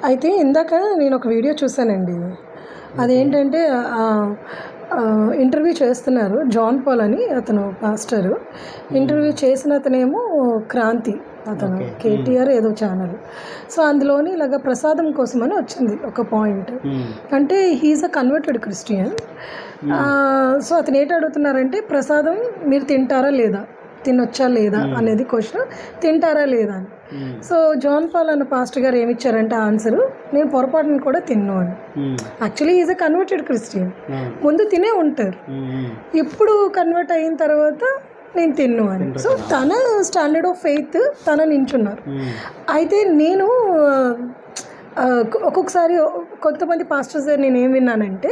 అయితే ఇందాక నేను ఒక వీడియో చూశానండి. అదేంటంటే ఇంటర్వ్యూ చేస్తున్నారు. జాన్ పాల్ అని అతను పాస్టరు. ఇంటర్వ్యూ చేసిన అతనేమో క్రాంతి, అతను కేటీఆర్ ఏదో ఛానల్. సో అందులోని ఇలాగ ప్రసాదం కోసమని వచ్చింది ఒక పాయింట్. అంటే హీఈస్ అ కన్వర్టెడ్ క్రిస్టియన్. సో అతను ఏంటి అడుగుతున్నారంటే, ప్రసాదం మీరు తింటారా లేదా, తినొచ్చా లేదా అనేది క్వశ్చన్, తింటారా లేదా అని. సో జాన్ పాల్ అన్న పాస్టర్ గారు ఏమి ఇచ్చారంటే ఆన్సరు, నేను పొరపాటును కూడా తిన్ను అని. Actually is a converted Christian. ముందు తినే ఉంటారు, ఇప్పుడు కన్వర్ట్ అయిన తర్వాత నేను తిన్ను అని. సో తన స్టాండర్డ్ ఆఫ్ ఫెయిత్ తన నించున్నారు. అయితే నేను ఒక్కొక్కసారి కొంతమంది పాస్టర్స్ నేను ఏం విన్నానంటే,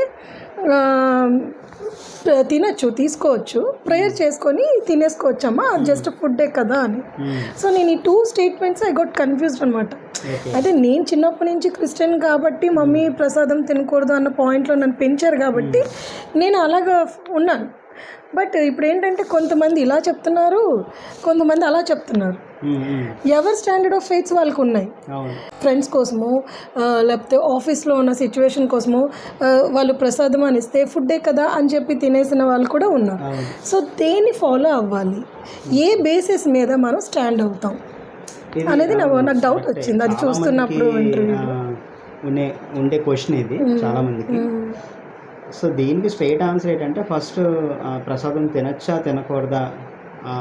తినచ్చు, తీసుకోవచ్చు, ప్రేయర్ చేసుకొని తినేసుకోవచ్చమ్మా, జస్ట్ ఫుడ్డే కదా అని. సో నేను ఈ 2 స్టేట్మెంట్స్ ఐ గోట్ కన్ఫ్యూజ్డ్ అనమాట. అయితే నేను చిన్నప్పటి నుంచి క్రిస్టియన్ కాబట్టి మమ్మీ ప్రసాదం తినకూడదు అన్న పాయింట్లో నన్ను పెంచారు కాబట్టి నేను అలాగా ఉన్నాను. బట్ ఇప్పుడు ఏంటంటే కొంతమంది ఇలా చెప్తున్నారు, కొంతమంది అలా చెప్తున్నారు. ఎవరి స్టాండర్డ్ ఆఫ్ ఫెయిత్స్ వాళ్ళకు ఉన్నాయి. ఫ్రెండ్స్ కోసము, లేకపోతే ఆఫీస్లో ఉన్న సిచ్యువేషన్ కోసము వాళ్ళు ప్రసాదం అని ఇస్తే ఫుడ్డే కదా అని చెప్పి తినేసిన వాళ్ళు కూడా ఉన్నారు. సో దేన్ని ఫాలో అవ్వాలి, ఏ బేసిస్ మీద మనం స్టాండ్ అవుతాం అనేది నాకు డౌట్ వచ్చింది అది చూస్తున్నప్పుడు ఇంటర్వ్యూలో. ఉండే క్వశ్చన్ ఇది చాలా మందికి. సో దీనికి స్ట్రైట్ ఆన్సర్ ఏంటంటే, ఫస్ట్ ప్రసాదం తినచ్చా తినకూడదా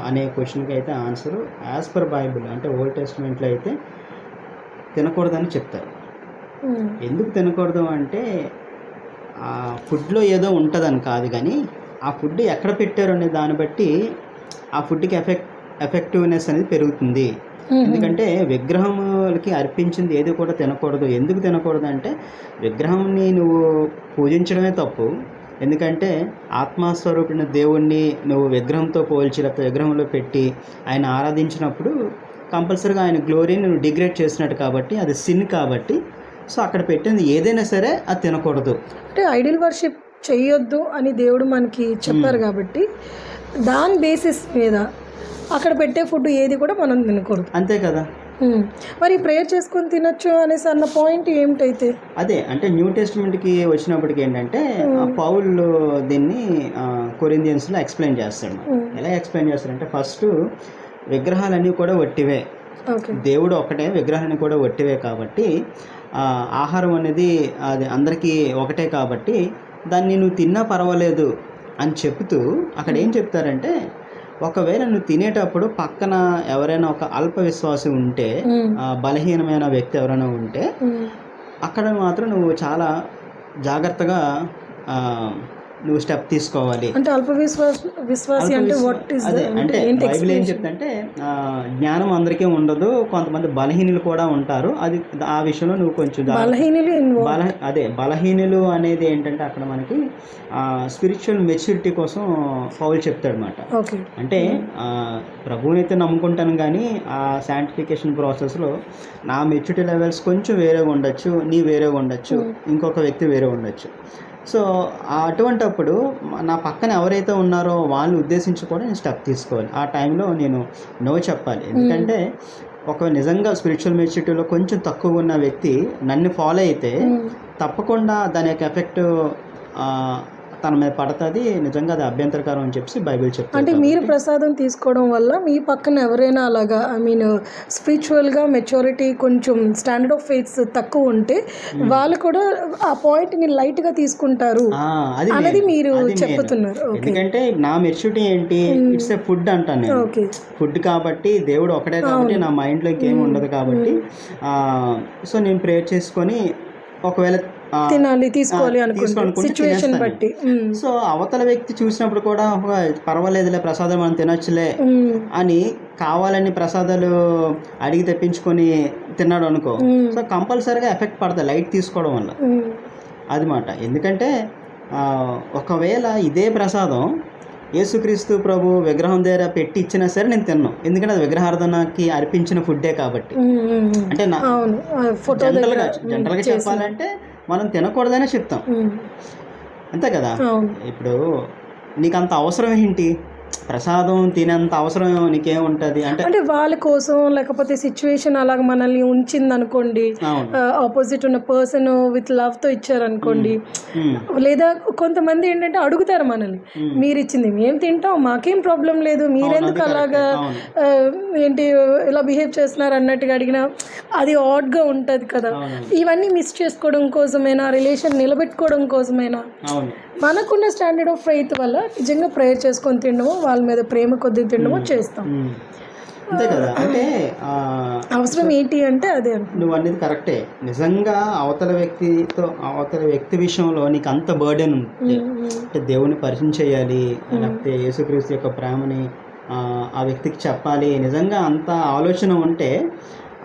అనే క్వశ్చన్కి అయితే ఆన్సరు యాజ్ పర్ బైబిల్ అంటే ఓల్డ్ టెస్ట్మెంట్లో అయితే తినకూడదని చెప్తారు. ఎందుకు తినకూడదు అంటే, ఆ ఫుడ్లో ఏదో ఉంటుందని కాదు, కానీ ఆ ఫుడ్ ఎక్కడ పెట్టారు అనే దాన్ని బట్టి ఆ ఫుడ్కి ఎఫెక్టివ్నెస్ అనేది పెరుగుతుంది. ఎందుకంటే విగ్రహంకి అర్పించింది ఏది కూడా తినకూడదు. ఎందుకు తినకూడదు అంటే, విగ్రహంని నువ్వు పూజించడమే తప్పు. ఎందుకంటే ఆత్మస్వరూపిన దేవుణ్ణి నువ్వు విగ్రహంతో పోల్చి లేకపోతే విగ్రహంలో పెట్టి ఆయన ఆరాధించినప్పుడు కంపల్సరీగా ఆయన గ్లోరీని నువ్వు డిగ్రేడ్ చేసినట్టు కాబట్టి అది సిన్ కాబట్టి. సో అక్కడ పెట్టింది ఏదైనా సరే అది తినకూడదు. అంటే ఐడియల్ వర్షిప్ చేయొద్దు అని దేవుడు మనకి చెప్పారు కాబట్టి దాని బేసిస్ మీద అక్కడ పెట్టే ఫుడ్ ఏది కూడా మనం తినకూడదు, అంతే కదా. మరి ప్రేయర్ చేసుకొని తినొచ్చు అనేసి అన్న పాయింట్ ఏమిటైతే అదే. అంటే న్యూ టెస్ట్మెంట్కి వచ్చినప్పటికి ఏంటంటే పౌలు దీన్ని కొరింథియన్స్లో ఎక్స్ప్లెయిన్ చేస్తాడు. ఎలా ఎక్స్ప్లెయిన్ చేస్తాడంటే, ఫస్ట్ విగ్రహాలన్నీ కూడా వట్టివే, దేవుడు ఒకటే, విగ్రహాన్ని కూడా వట్టివే కాబట్టి ఆహారం అనేది అది అందరికీ ఒకటే కాబట్టి దాన్ని నువ్వు తిన్నా పర్వాలేదు అని చెప్తూ అక్కడ ఏం చెప్తారంటే, ఒకవేళ నువ్వు తినేటప్పుడు పక్కన ఎవరైనా ఒక అల్ప విశ్వాసి ఉంటే, బలహీనమైన వ్యక్తి ఎవరైనా ఉంటే అక్కడ మాత్రం నువ్వు చాలా జాగ్రత్తగా నువ్వు స్టెప్ తీసుకోవాలి. అంటే అల్ప విశ్వాసి అంటే వాట్ ఇస్ అదే అంటే బైబిల్ ఏం చెప్తుందంటే, జ్ఞానం అందరికీ ఉండదు, కొంతమంది బలహీనులు కూడా ఉంటారు. అది ఆ విషయంలో నువ్వు కొంచెం బలహీనులు అనేది ఏంటంటే అక్కడ మనకి స్పిరిచువల్ మెచ్యూరిటీ కోసం పౌలు చెప్తాడు అనమాట. అంటే ప్రభువుని అయితే నమ్ముకుంటాను, కానీ ఆ శాంటిఫికేషన్ ప్రాసెస్లో నా మెచ్యూరిటీ లెవెల్స్ కొంచెం వేరేగా ఉండొచ్చు, నీ వేరేగా ఉండొచ్చు, ఇంకొక వ్యక్తి వేరే ఉండొచ్చు. సో అటువంటప్పుడు నా పక్కన ఎవరైతే ఉన్నారో వాళ్ళని ఉద్దేశించి కూడా నేను స్టెప్ తీసుకోవాలి. ఆ టైంలో నేను నో చెప్పాలి. ఎందుకంటే ఒక నిజంగా స్పిరిచువల్ మెచ్యూరిటీలో కొంచెం తక్కువ ఉన్న వ్యక్తి నన్ను ఫాలో అయితే తప్పకుండా దాని యొక్క ఎఫెక్ట్ తన మీద పడుతుంది. నిజంగా అది అభ్యంతరకరం అని చెప్పి బైబిల్ చెప్తుంది. అంటే మీరు ప్రసాదం తీసుకోవడం వల్ల మీ పక్కన ఎవరైనా అలాగా స్పిరిచువల్గా మెచ్యూరిటీ కొంచెం స్టాండర్డ్ ఆఫ్ ఫెయిత్స్ తక్కువ ఉంటే వాళ్ళు కూడా ఆ పాయింట్ని లైట్గా తీసుకుంటారు అనేది మీరు చెప్తున్నారు. ఎందుకంటే నా మెచ్యూరిటీ ఏంటి, ఇట్స్ ఏ ఫుడ్ అంటాను నేను. ఫుడ్ కాబట్టి దేవుడు ఒకటే కాబట్టి నా మైండ్లో ఇంకేం ఉండదు కాబట్టి సో నేను ప్రేయర్ చేసుకొని ఒకవేళ తినాలి తీసుకోవాలి సిచ్యువేషన్ బట్టి. సో అవతల వ్యక్తి చూసినప్పుడు కూడా పర్వాలేదులే ప్రసాదం మనం తినొచ్చులే అని కావాలని ప్రసాదాలు అడిగి తెప్పించుకొని తిన్నాడు అనుకో, సో కంపల్సరీగా ఎఫెక్ట్ పడుతుంది లైట్ తీసుకోవడం వల్ల అది మాట. ఎందుకంటే ఒకవేళ ఇదే ప్రసాదం యేసుక్రీస్తు ప్రభు విగ్రహం దగ్గర పెట్టి ఇచ్చినా సరే నేను తిన్నాను, ఎందుకంటే అది విగ్రహారాధనకి అర్పించిన ఫుడ్డే కాబట్టి. అంటే జనరల్గా చెప్పాలంటే మనం తినకూడదనే చెప్తాం, అంతే కదా. ఇప్పుడు నీకు అంత అవసరం ఏంటి, ప్రసాదం తినేంత అవసరం నీకేముంటుంది అంటే అంటే వాళ్ళ కోసం లేకపోతే సిచ్యువేషన్ అలాగ మనల్ని ఉంచింది అనుకోండి, అవును. ఆపోజిట్ ఉన్న పర్సన్ విత్ లవ్తో ఇచ్చారనుకోండి, లేదా కొంతమంది ఏంటంటే అడుగుతారు మనల్ని, మీరు ఇచ్చింది మేము తింటాం, మాకేం ప్రాబ్లం లేదు, మీరెందుకు అలాగా ఏంటి ఇలా బిహేవ్ చేస్తున్నారు అన్నట్టుగా అడిగినా అది ఆడ్గా ఉంటుంది కదా. ఇవన్నీ మిస్ చేసుకోవడం కోసమైనా, రిలేషన్ నిలబెట్టుకోవడం కోసమైనా, మనకున్న స్టాండర్డ్ ఆఫ్ ఫెయిత్ వల్ల నిజంగా ప్రేయర్ చేసుకొని తినడము, వాళ్ళ మీద ప్రేమ కొద్ది తినడము చేస్తాం. అంతే కదా. అంటే అవసరం ఏంటి అంటే అదే నువ్వు అనేది కరెక్టే. నిజంగా అవతల వ్యక్తి విషయంలో నీకు అంత బర్డెన్ ఉంది అంటే దేవుని పరిచయం చేయాలి, లేకపోతే యేసుక్రీస్తు యొక్క ప్రేమని ఆ వ్యక్తికి చెప్పాలి, నిజంగా అంత ఆలోచన ఉంటే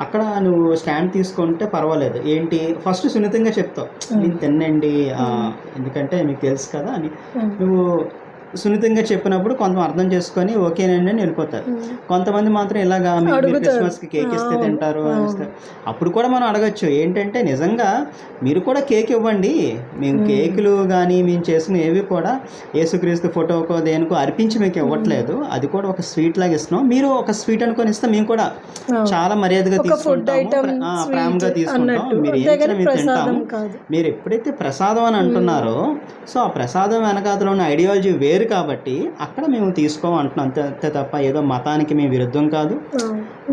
అక్కడ నువ్వు స్టాండ్ తీసుకుంటే పర్వాలేదు. ఏంటి ఫస్ట్ సున్నితంగా చెప్తావు, నేను తినండి ఎందుకంటే మీకు తెలుసు కదా అని నువ్వు సున్నితంగా చెప్పినప్పుడు కొంత అర్థం చేసుకొని ఓకేనండి అని వెళ్ళిపోతారు. కొంతమంది మాత్రం ఇలాగా మీరు క్రిస్మస్కి కేక్ ఇస్తే తింటారు అనిస్తారు. అప్పుడు కూడా మనం అడగచ్చు ఏంటంటే నిజంగా మీరు కూడా కేక్ ఇవ్వండి, మేము కేకులు కానీ మేము చేసిన ఏవి కూడా యేసుక్రీస్తు ఫోటోకో దేనికో అర్పించి మీకు ఇవ్వట్లేదు, అది కూడా ఒక స్వీట్ లాగా ఇస్తున్నాం, మీరు ఒక స్వీట్ అనుకొని ఇస్తే మేము కూడా చాలా మర్యాదగా తీసుకుంటాము, ప్రేమగా తీసుకుంటాం, మీరు ఏం ఇచ్చినా మేము తింటాము. మీరు ఎప్పుడైతే ప్రసాదం అని అంటున్నారో సో ఆ ప్రసాదం వెనకాతలో ఉన్న ఐడియాలజీ వేరు కాబట్టి అక్కడ మేము తీసుకోమంటున్నాం, అంతే తప్ప ఏదో మతానికి మేము విరుద్ధం కాదు,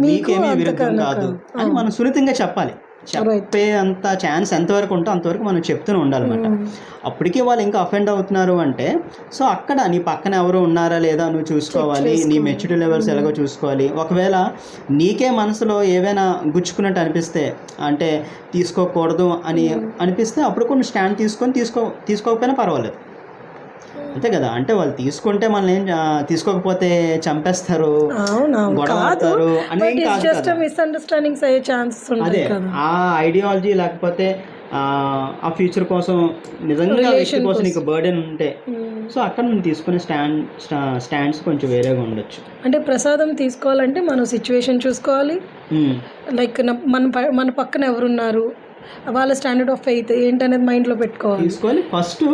మీకేమీ విరుద్ధం కాదు అని మనం సున్నితంగా చెప్పాలి. చెప్పే అంత ఛాన్స్ ఎంతవరకు ఉంటో అంతవరకు మనం చెప్తూనే ఉండాలన్నమాట. అప్పటికీ వాళ్ళు ఇంకా అఫెండ్ అవుతున్నారు అంటే సో అక్కడ నీ పక్కన ఎవరు ఉన్నారా లేదా నువ్వు చూసుకోవాలి, నీ మెచ్యూరిటీ లెవెల్స్ ఎలాగో చూసుకోవాలి. ఒకవేళ నీకే మనసులో ఏవైనా గుచ్చుకున్నట్టు అనిపిస్తే అంటే తీసుకోకూడదు అని అనిపిస్తే అప్పుడు కొన్ని స్టాండ్ తీసుకోకపోయినా పర్వాలేదు, అంతే కదా. అంటే వాళ్ళు తీసుకుంటే మనల్ని ఏం తీసుకోకపోతే చంపేస్తారు, గొడవ ఆడతారు అనేది అదే ఆ ఐడియాలజీ. లేకపోతే ఆ ఫ్యూచర్ కోసం నిజంగా వ్యక్తి కోసం నీకు బర్డెన్ ఉంటే సో అక్కడ మనం తీసుకునే స్టాండ్స్ కొంచెం వేరేగా ఉండొచ్చు. అంటే ప్రసాదం తీసుకోవాలంటే మనం సిచ్యువేషన్ చూసుకోవాలి, లైక్ మన పక్కన ఎవరున్నారు, వాళ్ళ స్టాండర్డ్ ఆఫ్ ఫెయిత్ ఏంటనేది మైండ్లో తీసుకోవాలి. ఫస్ట్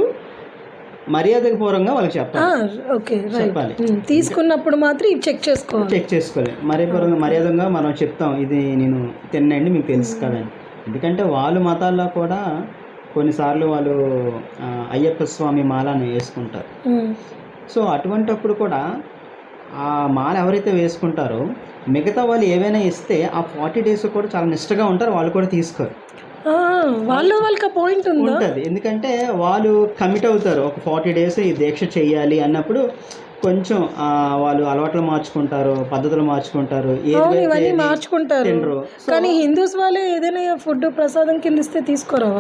మర్యాదపూర్వకంగా వాళ్ళకి చెప్పాలి. తీసుకున్నప్పుడు మాత్రం చెక్ చేసుకోవాలి. మర్యాదగా మనం చెప్తాం ఇది నేను తినండి మీకు తెలుసు కదండి. ఎందుకంటే వాళ్ళు మతాల్లో కూడా కొన్నిసార్లు వాళ్ళు అయ్యప్ప స్వామి మాలను వేసుకుంటారు. సో అటువంటప్పుడు కూడా ఆ మాల ఎవరైతే వేసుకుంటారో మిగతా వాళ్ళు ఏవైనా ఇస్తే ఆ 40 days కూడా చాలా నిష్టగా ఉంటారు, వాళ్ళు కూడా తీసుకోరు. వాళ్ళకి పాయింట్ ఉంటుంది, ఎందుకంటే వాళ్ళు కమిట్ అవుతారు ఒక 40 days ఈ దీక్ష చెయ్యాలి అన్నప్పుడు కొంచెం వాళ్ళు అలవాట్లు మార్చుకుంటారు, పద్ధతులు మార్చుకుంటారు, మార్చుకుంటారు. కానీ హిందూస్ వాళ్ళే ఏదైనా ఫుడ్ ప్రసాదం కింద ఇస్తే తీసుకోరు,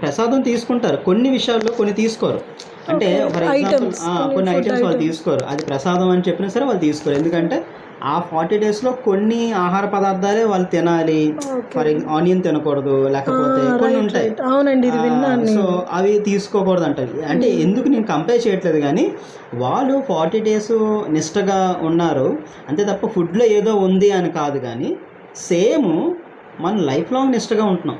ప్రసాదం తీసుకుంటారు, కొన్ని విషయాల్లో కొన్ని తీసుకోరు. అంటే ఫర్ ఎగ్జాంపుల్ కొన్ని ఐటమ్స్ వాళ్ళు తీసుకోరు, అది ప్రసాదం అని చెప్పినా సరే వాళ్ళు తీసుకోరు. ఎందుకంటే ఆ 40 daysలో కొన్ని ఆహార పదార్థాలే వాళ్ళు తినాలి, ఫర్ ఆనియన్ తినకూడదు, లేకపోతే కొన్ని ఉంటాయి సో అవి తీసుకోకూడదు అంటారు. అంటే ఎందుకు నేను కంపేర్ చేయట్లేదు, కానీ వాళ్ళు 40 days నిష్టగా ఉన్నారు అంతే తప్ప ఫుడ్లో ఏదో ఉంది అని కాదు. కానీ సేమ్ మన లైఫ్ లాంగ్ నిష్టగా ఉంటున్నాం,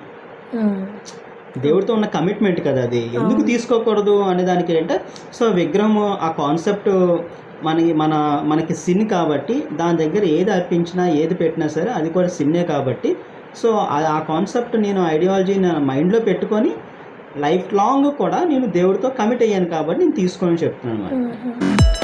దేవుడితో ఉన్న కమిట్మెంట్ కదా అది. ఎందుకు తీసుకోకూడదు అనే దానికి అంటే సో విగ్రహం ఆ కాన్సెప్ట్ మనకి సిన్ కాబట్టి దాని దగ్గర ఏది అర్పించినా ఏది పెట్టినా సరే అది కూడా సిన్నే కాబట్టి సో ఆ కాన్సెప్ట్ నేను ఐడియాలజీ మైండ్లో పెట్టుకొని లైఫ్ లాంగ్ కూడా నేను దేవుడితో కమిట్ అయ్యాను కాబట్టి నేను తీసుకొని చెప్తున్నాను అన్నమాట.